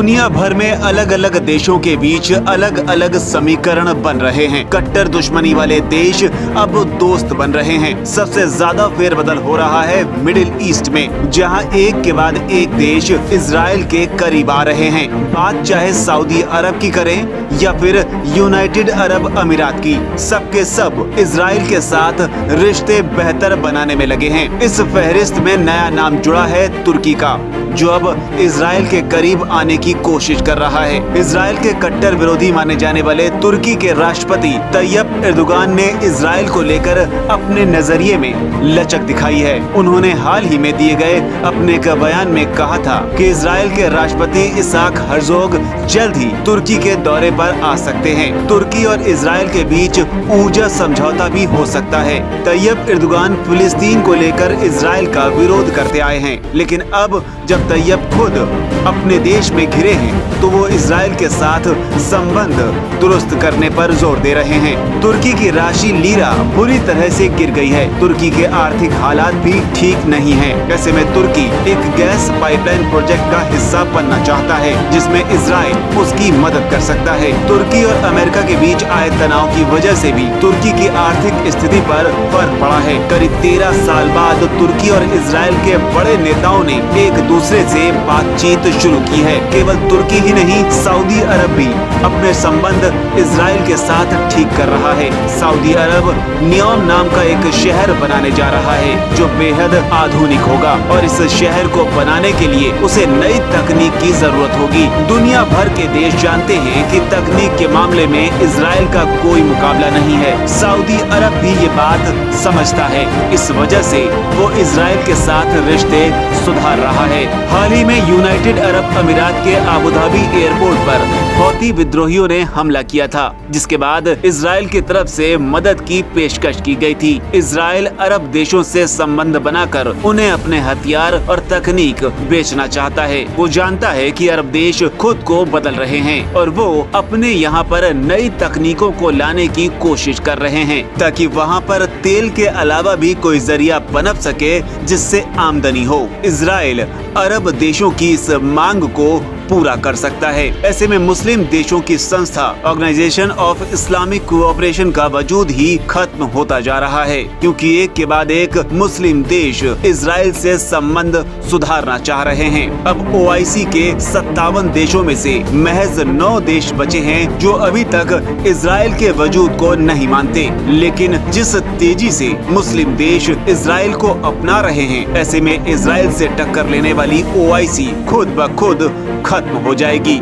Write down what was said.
दुनिया भर में अलग अलग देशों के बीच अलग अलग समीकरण बन रहे हैं। कट्टर दुश्मनी वाले देश अब दोस्त बन रहे हैं। सबसे ज्यादा फेरबदल हो रहा है मिडिल ईस्ट में, जहां एक के बाद एक देश इजराइल के करीब आ रहे हैं। बात चाहे सऊदी अरब की करें या फिर यूनाइटेड अरब अमीरात की, सबके सब इजराइल के साथ रिश्ते बेहतर बनाने में लगे हैं। इस फहरिस्त में नया नाम जुड़ा है तुर्की का, जो अब इजराइल के करीब आने की कोशिश कर रहा है। इजराइल के कट्टर विरोधी माने जाने वाले तुर्की के राष्ट्रपति तैयब एर्दोगान ने इजराइल को लेकर अपने नजरिए में लचक दिखाई है। उन्होंने हाल ही में दिए गए अपने एक बयान में कहा था कि इजराइल के राष्ट्रपति इसहाक हर्जोग जल्द ही तुर्की के दौरे पर आ सकते हैं। तुर्की और इजराइल के बीच ऊर्जा समझौता भी हो सकता है। तैयब एर्दोगान फिलिस्तीन को लेकर इजराइल का विरोध करते आए हैं, लेकिन अब जब तैयब खुद अपने देश में घिरे हैं तो वो इजराइल के साथ संबंध दुरुस्त करने पर जोर दे रहे हैं। तुर्की की राशि लीरा बुरी तरह से गिर गई है। तुर्की के आर्थिक हालात भी ठीक नहीं हैं। ऐसे में तुर्की एक गैस पाइपलाइन प्रोजेक्ट का हिस्सा बनना चाहता है, जिसमें इजराइल उसकी मदद कर सकता है। तुर्की और अमेरिका के बीच आए तनाव की वजह से भी तुर्की की आर्थिक स्थिति पर फर्क पड़ा है। करीब 13 साल बाद तुर्की और इजराइल के बड़े नेताओं ने एक दूसरे से बातचीत शुरू की है। केवल तुर्की ही नहीं, सऊदी अरब भी अपने संबंध इजराइल के साथ ठीक कर रहा है। सऊदी अरब नियोम नाम का एक शहर बनाने जा रहा है, जो बेहद आधुनिक होगा, और इस शहर को बनाने के लिए उसे नई तकनीक की जरूरत होगी। दुनिया भर के देश जानते हैं कि तकनीक के मामले में इजराइल का कोई मुकाबला नहीं है। सऊदी अरब भी ये बात समझता है, इस वजह से वो इजराइल के साथ रिश्ते सुधार रहा है। हाल ही में यूनाइटेड अरब अमीरात के अबू धाबी एयरपोर्ट पर हौती विद्रोहियों ने हमला किया था, जिसके बाद इजराइल की तरफ से मदद की पेशकश की गई थी। इजराइल अरब देशों से संबंध बनाकर उन्हें अपने हथियार और तकनीक बेचना चाहता है। वो जानता है कि अरब देश खुद को बदल रहे हैं और वो अपने यहाँ पर नई तकनीकों को लाने की कोशिश कर रहे हैं, ताकि वहाँ पर तेल के अलावा भी कोई जरिया पनप सके जिससे आमदनी हो। इजराइल अरब देशों की इस मांग को पूरा कर सकता है। ऐसे में मुस्लिम देशों की संस्था ऑर्गेनाइजेशन ऑफ इस्लामिक कोऑपरेशन का वजूद ही खत्म होता जा रहा है, क्योंकि एक के बाद एक मुस्लिम देश इजराइल से संबंध सुधारना चाह रहे हैं। अब OIC के 57 देशों में से महज 9 देश बचे हैं जो अभी तक इजराइल के वजूद को नहीं मानते। लेकिन जिस तेजी से मुस्लिम देश इजराइल को अपना रहे हैं, ऐसे में इजराइल से टक्कर लेने वाली OIC खुद ब खुद खत्म हो जाएगी।